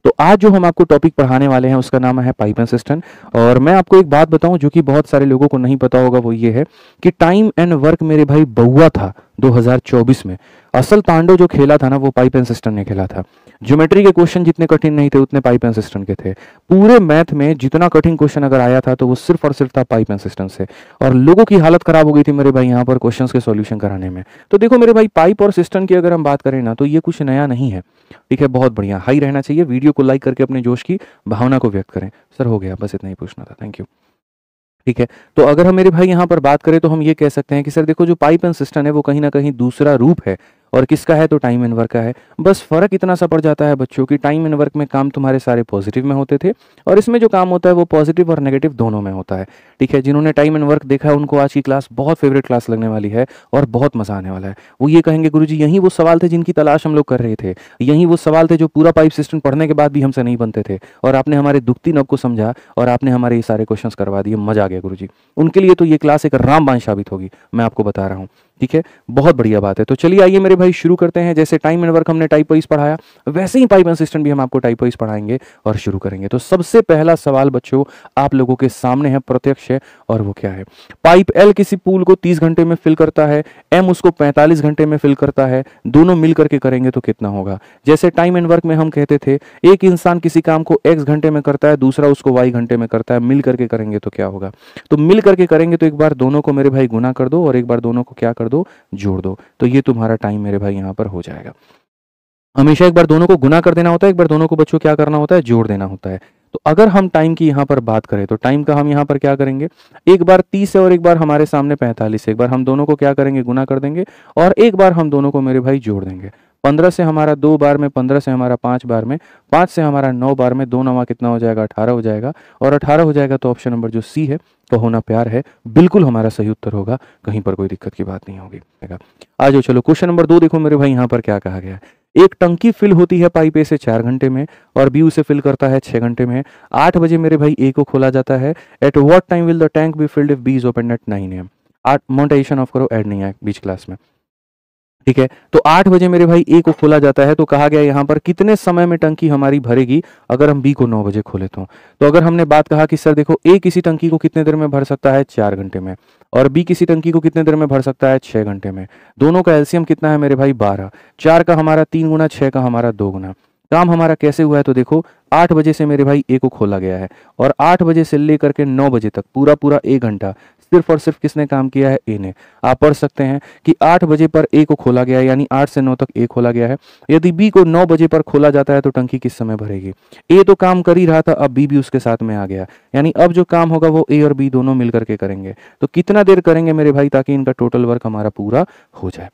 तो आज जो हम आपको टॉपिक पढ़ाने वाले हैं उसका नाम है पाइप एंड सिस्टम। और मैं आपको एक बात बताऊं जो कि बहुत सारे लोगों को नहीं पता होगा, वो ये है कि टाइम एंड वर्क मेरे भाई बउआ था 2024 में। असल तांडव जो खेला था ना वो पाइप एंड सिस्टम ने खेला था। ज्योमेट्री के क्वेश्चन जितने कठिन नहीं थे उतने पाइप एंड सिस्टम के थे। पूरे मैथ में जितना कठिन क्वेश्चन अगर आया था तो वो सिर्फ और सिर्फ था पाइप एंड सिस्टम से। और लोगों की हालत खराब हो गई थी मेरे भाई यहाँ पर क्वेश्चंस के सॉल्यूशन कराने में। तो देखो मेरे भाई, पाइप और सिस्टम की अगर हम बात करें ना तो ये कुछ नया नहीं है। ठीक है, बहुत बढ़िया, हाई रहना चाहिए। वीडियो को लाइक करके अपने जोश की भावना को व्यक्त करें। सर हो गया, बस इतना ही पूछना था, थैंक यू। ठीक है, तो अगर हम मेरे भाई यहाँ पर बात करें तो हम ये कह सकते हैं कि सर देखो, जो पाइप एंड सिस्टम है वो कहीं ना कहीं दूसरा रूप है। और किसका है? तो टाइम एंड वर्क का है। बस फर्क इतना सा पड़ जाता है बच्चों की, टाइम एंड वर्क में काम तुम्हारे सारे पॉजिटिव में होते थे और इसमें जो काम होता है वो पॉजिटिव और नेगेटिव दोनों में होता है। ठीक है, जिन्होंने टाइम एंड वर्क देखा है उनको आज की क्लास बहुत फेवरेट क्लास लगने वाली है और बहुत मजा आने वाला है। वो ये कहेंगे गुरुजी यही वो सवाल थे जिनकी तलाश हम लोग कर रहे थे, यही वो सवाल थे जो पूरा पाइप सिस्टम पढ़ने के बाद भी हमसे नहीं बनते थे, और आपने हमारे दुखती नब को समझा और आपने हमारे ये सारे क्वेश्चंस करवा दिए। मजा आ गया गुरुजी। उनके लिए तो ये क्लास एक रामबाण साबित होगी, मैं आपको बता रहा हूँ। ठीक है, बहुत बढ़िया बात है। तो चलिए आइए मेरे भाई शुरू करते हैं। जैसे टाइम एंड वर्क हमने टाइप वाइज पढ़ाया, वैसे ही पाइप एंड सिस्टम भी हम आपको टाइप वाइज पढ़ाएंगे और शुरू करेंगे। तो सबसे पहला सवाल बच्चों आप लोगों के सामने है, प्रत्यक्ष है, और वो क्या है? पाइप एल किसी पूल को 30 घंटे में फिल करता है, एम उसको 45 घंटे में फिल करता है, दोनों मिल करके करेंगे तो कितना होगा? जैसे टाइम एंड वर्क में हम कहते थे एक इंसान किसी काम को x घंटे में करता है, दूसरा उसको y घंटे में करता है, मिल करके करेंगे तो क्या होगा? तो मिल करके करेंगे तो एक बार दोनों को मेरे भाई गुना कर दो और एक बार दोनों को क्या कर दो? जोड़ दो। तो ये तुम्हारा टाइम मेरे भाई यहां पर हो जाएगा। हमेशा एक बार दोनों को गुना कर देना होता है, एक बार दोनों को बच्चों क्या करना होता है? जोड़ देना होता है। तो अगर हम टाइम की यहां पर बात करें तो टाइम का हम यहां पर क्या करेंगे? एक बार 30 है और एक बार हमारे सामने 45 है। एक बार हम दोनों को क्या करेंगे? गुना कर देंगे और एक बार हम दोनों को मेरे भाई जोड़ देंगे। 15 से हमारा 2 बार में, 15 से हमारा 5 बार में, 5 से हमारा 9 बार में, 2 नवा कितना हो जाएगा? 18 हो जाएगा। और 18 हो जाएगा तो ऑप्शन नंबर जो सी है तो होना प्यार है, बिल्कुल हमारा सही उत्तर होगा। कहीं पर कोई दिक्कत की बात नहीं होगी। आ जाओ, चलो क्वेश्चन नंबर 2 देखो मेरे भाई यहाँ पर क्या कहा गया है। एक टंकी फिल होती है पाइप ए से 4 घंटे में और बी उसे फिल करता है 6 घंटे में। 8 बजे मेरे भाई ए को खोला जाता है। At what time will the tank be filled if B is open at 9 AM? 8 monetization off करो, ऐड नहीं है बीच क्लास में। ठीक है, तो 8 बजे मेरे भाई ए को खोला जाता है, तो कहा गया यहाँ पर कितने समय में टंकी हमारी भरेगी अगर हम बी को 9 बजे खोले तो अगर हमने बात कहा कि सर देखो ए किसी टंकी को कितने देर में भर सकता है? 4 घंटे में, और बी किसी टंकी को कितने देर में भर सकता है? 6 घंटे में। दोनों का एलसीएम कितना है मेरे भाई? 12। 4 का हमारा 3 गुना, 6 का हमारा 2 गुना। काम हमारा कैसे हुआ है? तो देखो 8 बजे से मेरे भाई ए को खोला गया है और 8 बजे से लेकर के 9 बजे तक पूरा पूरा 1 घंटा सिर्फ और सिर्फ किसने काम किया है? ए ने। आप पढ़ सकते हैं कि 8 बजे पर ए को खोला गया है, यानी 8 से 9 तक ए खोला गया है। यदि बी को 9 बजे पर खोला जाता है तो टंकी किस समय भरेगी? ए तो काम कर ही रहा था, अब बी भी उसके साथ में आ गया, यानी अब जो काम होगा वो ए और बी दोनों मिलकर के करेंगे। तो कितना देर करेंगे मेरे भाई ताकि इनका टोटल वर्क हमारा पूरा हो जाए?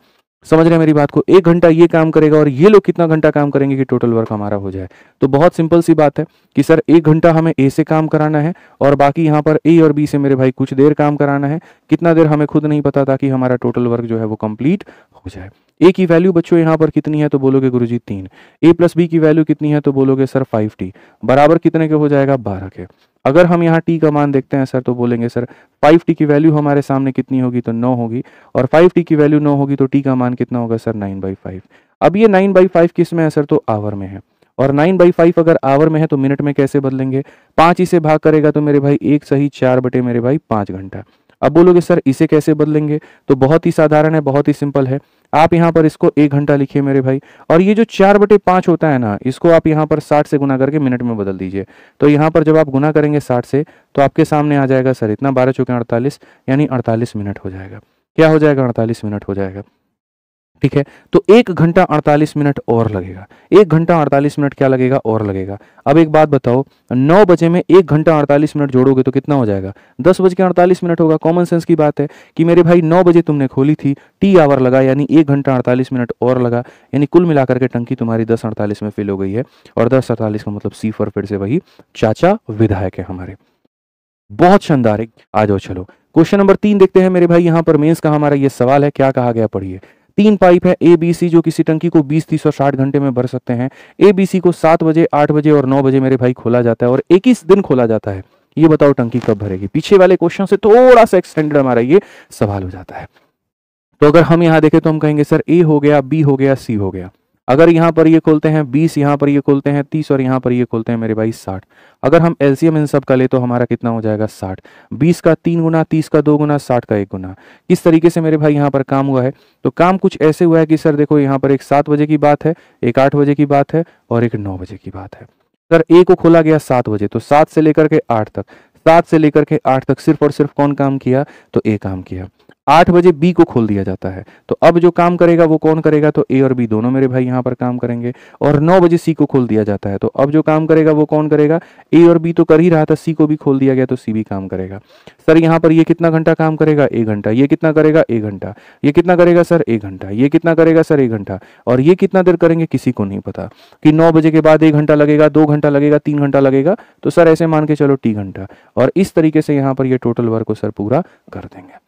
समझ रहे हैं मेरी बात को? 1 घंटा ये काम करेगा और ये लोग कितना घंटा काम करेंगे कि टोटल वर्क हमारा हो जाए? तो बहुत सिंपल सी बात है कि सर 1 घंटा हमें ए से काम कराना है और बाकी यहाँ पर ए और बी से मेरे भाई कुछ देर काम कराना है। कितना देर हमें खुद नहीं पता, ताकि हमारा टोटल वर्क जो है वो कंप्लीट हो जाए। ए की वैल्यू बच्चों यहाँ पर कितनी है? तो बोलोगे गुरुजी 3। ए प्लस बी की वैल्यू कितनी है? तो बोलोगे सर 5t। बराबर कितने के हो जाएगा? 12 के। अगर हम यहाँ t का मान देखते हैं सर तो बोलेंगे सर 5t की वैल्यू हमारे सामने कितनी होगी? तो 9 होगी, और 5t की वैल्यू 9 होगी तो t का मान कितना होगा सर? 9/5। अब ये 9/5 किस में है सर? तो आवर में है, और 9/5 अगर आवर में है तो मिनट में कैसे बदलेंगे? 5 इसे भाग करेगा तो मेरे भाई 1 सही 4 बटे मेरे भाई 5 घंटा। अब बोलोगे सर इसे कैसे बदलेंगे? तो बहुत ही साधारण है, बहुत ही सिंपल है। आप यहाँ पर इसको 1 घंटा लिखिए मेरे भाई, और ये जो 4/5 होता है ना, इसको आप यहाँ पर 60 से गुना करके मिनट में बदल दीजिए। तो यहाँ पर जब आप गुना करेंगे 60 से तो आपके सामने आ जाएगा सर इतना, 12 चौके 48, यानी 48 मिनट हो जाएगा। क्या हो जाएगा? 48 मिनट हो जाएगा। ठीक है, तो 1 घंटा 48 मिनट और लगेगा। 1 घंटा 48 मिनट क्या लगेगा? और लगेगा। अब एक बात बताओ, 9 बजे में 1 घंटा 48 मिनट जोड़ोगे तो कितना हो जाएगा? 10 बज के 48 मिनट होगा। कॉमन सेंस की बात है कि मेरे भाई 9 बजे तुमने खोली थी, टी आवर लगा, यानी 1 घंटा 48 मिनट और लगा, यानी कुल मिलाकर के टंकी तुम्हारी 10:48 में फिल हो गई है। और 10:48 का मतलब सी फॉर फिर से वही चाचा विधायक है हमारे। बहुत शानदार। आ जाओ चलो क्वेश्चन नंबर 3 देखते हैं मेरे भाई। यहाँ पर मेंस का हमारा ये सवाल है, क्या कहा गया पढ़िए। 3 पाइप है ए बी सी जो किसी टंकी को 20, 30 और 60 घंटे में भर सकते हैं। ए बी सी को 7 बजे, 8 बजे और 9 बजे मेरे भाई खोला जाता है और एक ही दिन खोला जाता है। ये बताओ टंकी कब भरेगी? पीछे वाले क्वेश्चन से थोड़ा सा एक्सटेंडेड हमारा ये सवाल हो जाता है। तो अगर हम यहाँ देखें तो हम कहेंगे सर ए हो गया, बी हो गया, सी हो गया। अगर यहाँ पर ये खोलते हैं 20, यहाँ पर ये खोलते हैं 30 और यहाँ पर ये खोलते हैं मेरे भाई 60। अगर हम एलसीएम इन सब का ले तो हमारा कितना हो जाएगा 60। 20 का 3 गुना, 30 का 2 गुना, 60 का 1 गुना। किस तरीके से मेरे भाई यहाँ पर काम हुआ है? तो काम कुछ ऐसे हुआ है कि सर देखो यहाँ पर एक 7 बजे की बात है, एक 8 बजे की बात है और एक 9 बजे की बात है। सर ए को खोला गया 7 बजे, तो 7 से लेकर के 8 तक, 7 से लेकर के 8 तक सिर्फ और सिर्फ कौन काम किया? तो ए काम किया। 8 बजे बी को खोल दिया जाता है, तो अब जो काम करेगा वो कौन करेगा? तो ए और बी दोनों मेरे भाई यहाँ पर काम करेंगे। और 9 बजे सी को खोल दिया जाता है, तो अब जो काम करेगा वो कौन करेगा? ए और बी तो कर ही रहा था, सी को भी खोल दिया गया तो सी भी काम करेगा। सर यहाँ पर ये कितना घंटा काम करेगा? 1 घंटा। ये कितना करेगा? 1 घंटा। ये कितना करेगा सर? 1 घंटा। ये कितना करेगा सर? 1 घंटा। और ये कितना देर करेंगे किसी को नहीं पता कि 9 बजे के बाद 1 घंटा लगेगा, 2 घंटा लगेगा, 3 घंटा लगेगा, तो सर ऐसे मान के चलो टी घंटा। और इस तरीके से यहाँ पर ये टोटल वर्क को सर पूरा कर देंगे।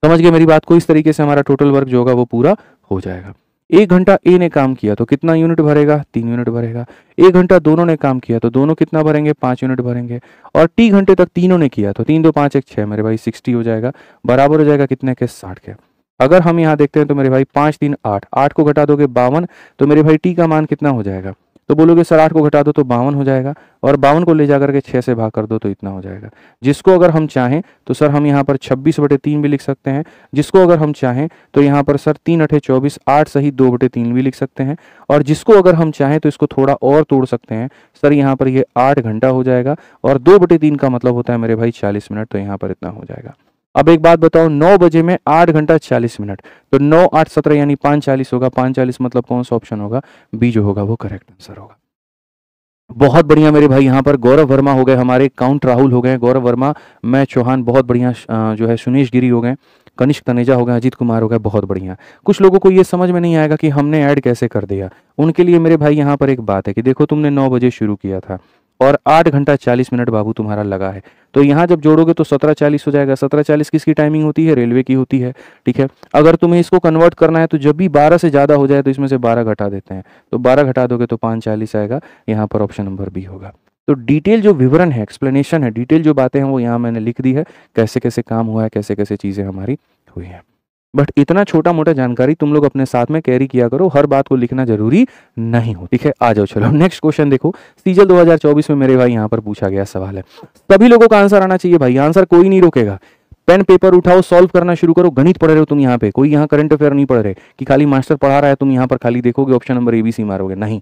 समझ गए मेरी बात को? इस तरीके से हमारा टोटल वर्क जो होगा वो पूरा हो जाएगा। 1 घंटा ए ने काम किया तो कितना यूनिट भरेगा? 3 यूनिट भरेगा। 1 घंटा दोनों ने काम किया तो दोनों कितना भरेंगे? 5 यूनिट भरेंगे। और टी घंटे तक तीनों ने किया तो 3 2 5 1 6 मेरे भाई 60 हो जाएगा, बराबर हो जाएगा कितने के? 60 के। अगर हम यहाँ देखते हैं तो मेरे भाई 5 3 8, 8 को घटा दोगे 52, तो मेरे भाई टी का मान कितना हो जाएगा? तो बोलोगे सर 8 को घटा दो तो 52 हो जाएगा, और 52 को ले जाकर के 6 से भाग कर दो तो इतना हो जाएगा। जिसको अगर हम चाहें तो सर हम यहाँ पर 26/3 भी लिख सकते हैं। जिसको अगर हम चाहें तो यहाँ पर सर 3 8 24, 8 सही 2/3 भी लिख सकते हैं। और जिसको अगर हम चाहें तो इसको थोड़ा और तोड़ सकते हैं। सर यहाँ पर ये 8 घंटा हो जाएगा, और 2/3 का मतलब होता है मेरे भाई 40 मिनट, तो यहाँ पर इतना हो जाएगा। अब एक बात बताओ, 9 बजे में 8 घंटा 40 मिनट, तो 9 8 17 यानी 5:40 होगा। 5:40 मतलब कौन सा ऑप्शन होगा? बी जो होगा वो करेक्ट आंसर होगा। बहुत बढ़िया मेरे भाई, यहाँ पर गौरव वर्मा हो गए हमारे, काउंट राहुल हो गए, गौरव वर्मा, मैं चौहान, बहुत बढ़िया, जो है सुनीश गिरी हो गए, कनिष्क तनेजा हो गए, अजीत कुमार हो गए, बहुत बढ़िया। कुछ लोगों को ये समझ में नहीं आएगा कि हमने ऐड कैसे कर दिया। उनके लिए मेरे भाई यहाँ पर एक बात है कि देखो तुमने 9 बजे शुरू किया था और 8 घंटा 40 मिनट बाबू तुम्हारा लगा है, तो यहाँ जब जोड़ोगे तो 17:40 हो जाएगा। 17:40 किसकी टाइमिंग होती है? रेलवे की होती है, ठीक है। अगर तुम्हें इसको कन्वर्ट करना है तो जब भी 12 से ज़्यादा हो जाए तो इसमें से 12 घटा देते हैं, तो 12 घटा दोगे तो 5:40 आएगा। यहाँ पर ऑप्शन नंबर बी होगा। तो डिटेल जो विवरण है, एक्सप्लेनेशन है, डिटेल जो बातें हैं वो यहाँ मैंने लिख दी है, कैसे कैसे काम हुआ है, कैसे कैसे चीज़ें हमारी हुई हैं। बट इतना छोटा मोटा जानकारी तुम लोग अपने साथ में कैरी किया करो, हर बात को लिखना जरूरी नहीं हो, ठीक है। आ जाओ चलो नेक्स्ट क्वेश्चन देखो। सीजल 2024 में मेरे भाई यहाँ पर पूछा गया सवाल है, सभी लोगों का आंसर आना चाहिए भाई, आंसर कोई नहीं रोकेगा। पेन पेपर उठाओ, सॉल्व करना शुरू करो। गणित पढ़ रहे हो तुम यहाँ पे, कोई यहाँ करंट अफेयर नहीं पढ़ रहे कि खाली मास्टर पढ़ा रहा है तुम यहाँ पर खाली देखोगे ऑप्शन नंबर ABC मारोगे, नहीं।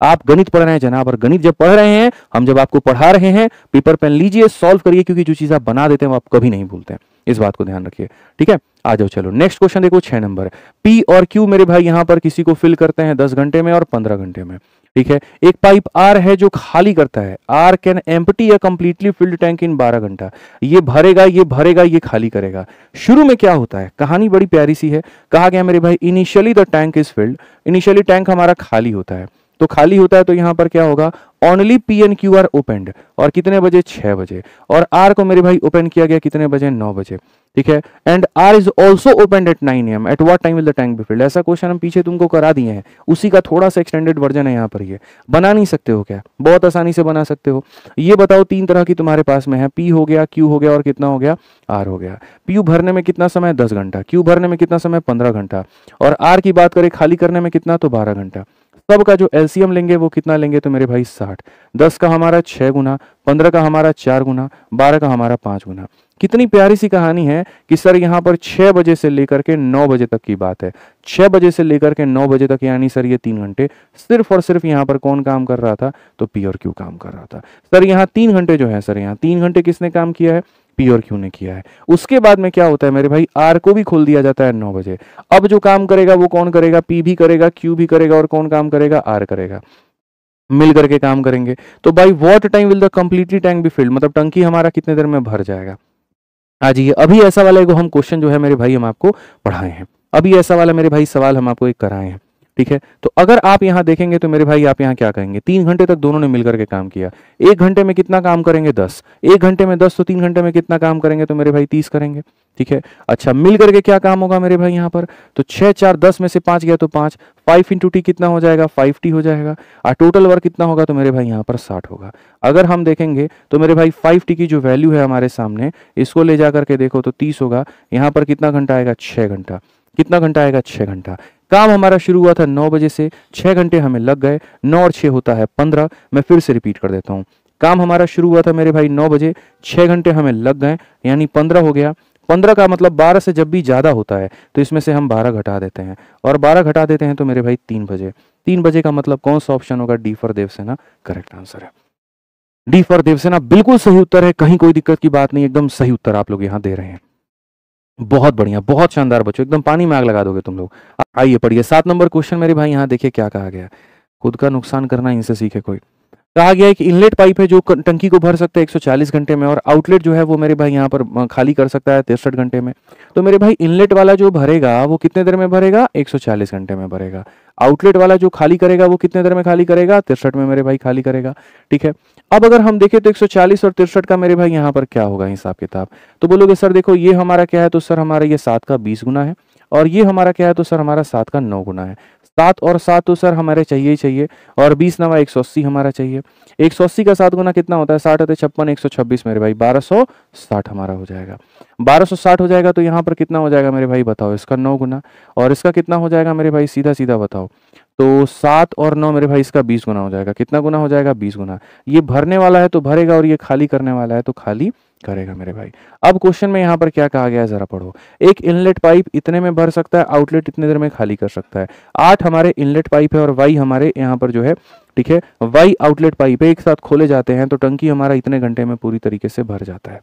आप गणित पढ़ रहे हैं जनाब, और गणित जब पढ़ रहे हैं, हम जब आपको पढ़ा रहे हैं, पेपर पेन लीजिए, सॉल्व करिए, क्योंकि जो चीज आप बना देते हैं वो आप कभी नहीं भूलते हैं, इस बात को ध्यान रखिए, ठीक है। आ जाओ चलो नेक्स्ट क्वेश्चन देखो, 6 नंबर। P और Q मेरे भाई यहाँ पर किसी को फिल करते हैं 10 घंटे में और 15 घंटे में, ठीक है। एक पाइप R है जो खाली करता है, R can empty a completely filled tank इन 12 घंटा। ये भरेगा, ये भरेगा, ये खाली करेगा। शुरू में क्या होता है, कहानी बड़ी प्यारी सी है। कहा गया मेरे भाई initially the tank is field, initially tank हमारा खाली होता है, तो खाली होता है तो यहाँ पर क्या होगा, only P and Q are opened, और कितने बजे? 6 बजे। और R को मेरे भाई ओपन किया गया कितने बजे? 9 बजे, ठीक है। And R is also open at 9 AM, eight what time will the tank be field. ऐसा क्वेश्चन हम पीछे तुमको करा दिए हैं, उसी का थोड़ा सा एक्सटेंडेड वर्जन है यहाँ पर। ये बना नहीं सकते हो क्या? बहुत आसानी से बना सकते हो। ये बताओ 3 तरह की तुम्हारे पास में है, P हो गया, Q हो गया, और कितना हो गया? R हो गया। P भरने में कितना समय? 10 घंटा। Q भरने में कितना समय? 15 घंटा। और R की बात करें खाली करने में कितना? तो 12 घंटा। सब का जो एलसीएम लेंगे वो कितना लेंगे? तो मेरे भाई 60। 10 का हमारा 6 गुना, 15 का हमारा 4 गुना, 12 का हमारा 5 गुना। कितनी प्यारी सी कहानी है कि सर यहाँ पर 6 बजे से लेकर के 9 बजे तक की बात है। 6 बजे से लेकर के 9 बजे तक, यानी सर ये 3 घंटे सिर्फ और सिर्फ यहाँ पर कौन काम कर रहा था? तो P और Q काम कर रहा था। सर यहाँ 3 घंटे जो है, सर यहाँ 3 घंटे किसने काम किया है? P और Q ने किया है। उसके बाद में क्या होता है मेरे भाई, R को भी खोल दिया जाता है 9 बजे। अब जो काम करेगा वो कौन करेगा? P भी करेगा, Q भी करेगा, और कौन काम करेगा? R करेगा, मिल करके काम करेंगे। तो by what time will the completely tank be field, मतलब टंकी हमारा कितने देर में भर जाएगा। आज ये अभी ऐसा वाला एक हम क्वेश्चन जो है मेरे भाई हम आपको पढ़ाए हैं, अभी ऐसा वाला मेरे भाई सवाल हम आपको एक कराए हैं, ठीक है। तो अगर आप यहाँ देखेंगे तो मेरे भाई आप यहाँ क्या करेंगे, 3 घंटे तक दोनों ने मिलकर के काम किया। 1 घंटे में कितना काम करेंगे? 10। 1 घंटे में 10, तो 3 घंटे में कितना काम करेंगे? तो मेरे भाई 30 करेंगे, ठीक है। अच्छा, मिल करके क्या काम होगा मेरे भाई यहाँ पर? तो 6 4 10 में से 5 गया तो 5, 5 इंटू टी कितना हो जाएगा? 5t हो जाएगा। और टोटल वर्क कितना होगा? तो मेरे भाई यहाँ पर 60 होगा। अगर हम देखेंगे तो मेरे भाई 5t की जो वैल्यू है हमारे सामने, इसको ले जा करके देखो तो 30 होगा। यहाँ पर कितना घंटा आएगा? 6 घंटा। कितना घंटा आएगा? 6 घंटा। काम हमारा शुरू हुआ था 9 बजे से, 6 घंटे हमें लग गए, 9 और 6 होता है 15। मैं फिर से रिपीट कर देता हूँ, काम हमारा शुरू हुआ था मेरे भाई 9 बजे, 6 घंटे हमें लग गए, यानी 15 हो गया। 15 का मतलब 12 से जब भी ज़्यादा होता है तो इसमें से हम 12 घटा देते हैं, और 12 घटा देते हैं तो मेरे भाई 3 बजे। 3 बजे का मतलब कौन सा ऑप्शन होगा? D for Devasena correct answer है। डी फॉर देवसेना बिल्कुल सही उत्तर है, कहीं कोई दिक्कत की बात नहीं, एकदम सही उत्तर आप लोग यहाँ दे रहे हैं। बहुत बढ़िया, बहुत शानदार बच्चों, एकदम पानी में आग लगा दोगे तुम लोग। आइए पढ़िए 7 नंबर क्वेश्चन मेरे भाई, यहाँ देखिए क्या कहा गया है। खुद का नुकसान करना इनसे सीखे कोई। कहा गया है कि इनलेट पाइप है जो टंकी को भर सकता है 140 घंटे में, और आउटलेट जो है वो मेरे भाई यहाँ पर खाली कर सकता है 63 घंटे में। तो मेरे भाई इनलेट वाला जो भरेगा वो कितने देर में भरेगा? 140 घंटे में भरेगा। आउटलेट वाला जो खाली करेगा वो कितने देर में खाली करेगा? 63 में मेरे भाई खाली करेगा। ठीक है, अब अगर हम देखें तो 140 और 63 का मेरे भाई यहाँ पर क्या होगा हिसाब किताब? तो बोलोगे सर देखो ये हमारा क्या है, तो सर हमारा ये 7 का 20 गुना है, और ये हमारा क्या है, तो सर हमारा 7 का 9 गुना है। 7 और 7 तो सर हमारे चाहिए ही चाहिए, और 20 नवा 180 हमारा चाहिए। 180 का 7 गुना कितना होता है? 60 होते 56, 126 मेरे भाई 1260 हमारा हो जाएगा। 1260 हो जाएगा तो यहाँ पर कितना हो जाएगा मेरे भाई बताओ? इसका 9 गुना, और इसका कितना हो जाएगा मेरे भाई? सीधा सीधा बताओ। तो 7 और 9 मेरे भाई इसका 20 गुना हो जाएगा। कितना गुना हो जाएगा? 20 गुना। ये भरने वाला है तो भरेगा, और ये खाली करने वाला है तो खाली करेगा मेरे भाई। अब क्वेश्चन में यहाँ पर क्या कहा गया है जरा पढ़ो। एक इनलेट पाइप इतने में भर सकता है, आउटलेट इतने देर में खाली कर सकता है। 8 हमारे इनलेट पाइप है और वाई हमारे यहाँ पर जो है, ठीक है, वाई आउटलेट पाइप है, एक साथ खोले जाते हैं तो टंकी हमारा इतने घंटे में पूरी तरीके से भर जाता है।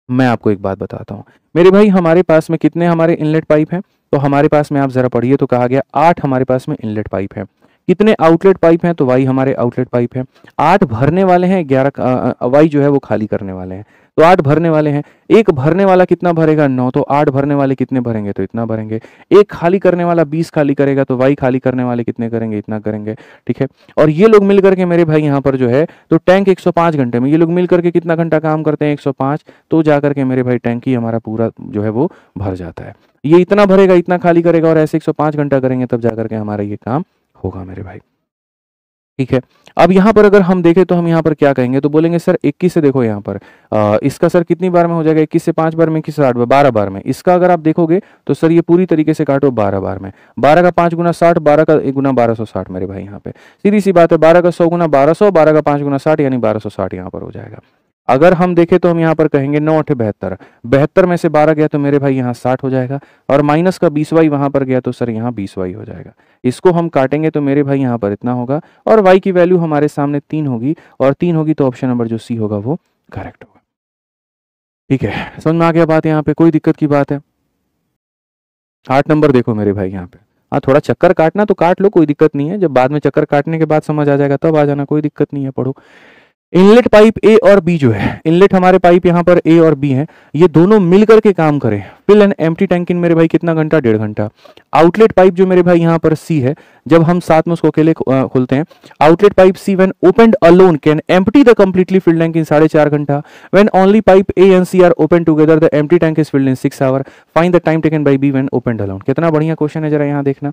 मैं आपको एक बात बताता हूँ मेरे भाई, हमारे पास में कितने हमारे इनलेट पाइप हैं? तो हमारे पास में आप जरा पढ़िए, तो कहा गया 8 हमारे पास में इनलेट पाइप है। कितने आउटलेट पाइप हैं? तो वाई हमारे आउटलेट पाइप है। 8 भरने वाले हैं, 11 वाई जो है वो खाली करने वाले हैं। तो 8 भरने वाले हैं, एक भरने वाला कितना भरेगा? 9। तो 8 भरने वाले कितने भरेंगे? तो इतना भरेंगे। एक खाली करने वाला 20 खाली करेगा, तो वाई खाली करने वाले कितने करेंगे? इतना करेंगे। ठीक है, और ये लोग मिल करके मेरे भाई यहाँ पर जो है, तो टैंक 105 घंटे में ये लोग मिल करके कितना घंटा काम करते हैं? 105। तो जाकर के मेरे भाई टैंकी हमारा पूरा जो है वो भर जाता है। ये इतना भरेगा, इतना खाली करेगा, और ऐसे 105 घंटा करेंगे तब जाकर के हमारा ये काम होगा मेरे भाई। ठीक है, अब यहाँ पर अगर हम देखें तो हम यहाँ पर क्या कहेंगे, तो बोलेंगे सर 21 से देखो यहाँ पर इसका सर कितनी बार में हो जाएगा? 21 से 5 बार में, 21 से 8 बार, 12 बार में। इसका अगर आप देखोगे तो सर ये पूरी तरीके से काटो 12 बार में। 12 का 5 गुना 60, 12 का 1 गुना 1260 मेरे भाई यहाँ पे। सीधी सी बात है, 12 का 100 गुना 1200, 12 का 5 गुना 60, यानी 1260 यहाँ पर हो जाएगा। अगर हम देखें तो हम यहाँ पर कहेंगे 9 8 72, 72 में से 12 गया तो मेरे भाई यहाँ 60 हो जाएगा, और माइनस का 20 वाई वहां पर गया तो सर यहाँ 20 वाई हो जाएगा। इसको हम काटेंगे तो मेरे भाई यहाँ पर इतना होगा, और वाई की वैल्यू हमारे सामने 3 होगी, और 3 होगी तो ऑप्शन नंबर जो सी होगा वो करेक्ट होगा। ठीक है, समझ में आ गया बात? यहाँ पे कोई दिक्कत की बात है? 8 नंबर देखो मेरे भाई यहाँ पे, हाँ थोड़ा चक्कर काटना तो काट लो, कोई दिक्कत नहीं है, जब बाद में चक्कर काटने के बाद समझ आ जाएगा तब आ जाना, कोई दिक्कत नहीं है, पढ़ो। इनलेट पाइप ए और बी जो है, इनलेट हमारे पाइप यहाँ पर ए और बी हैं, ये दोनों मिलकर के काम करें। Fill an empty tank in मेरे भाई कितना घंटा? 1.5 घंटा। आउटलेट पाइप जो मेरे भाई यहाँ पर सी है, जब हम साथ में उसको अकेले खोलते हैं, outlet pipe C when opened alone can empty the completely filled tank in 4.5 घंटा। When only pipe A and C are open together the empty tank is filled in 6 hour. Find the time taken by B when opened alone. कितना बढ़िया question है, जरा यहाँ देखना।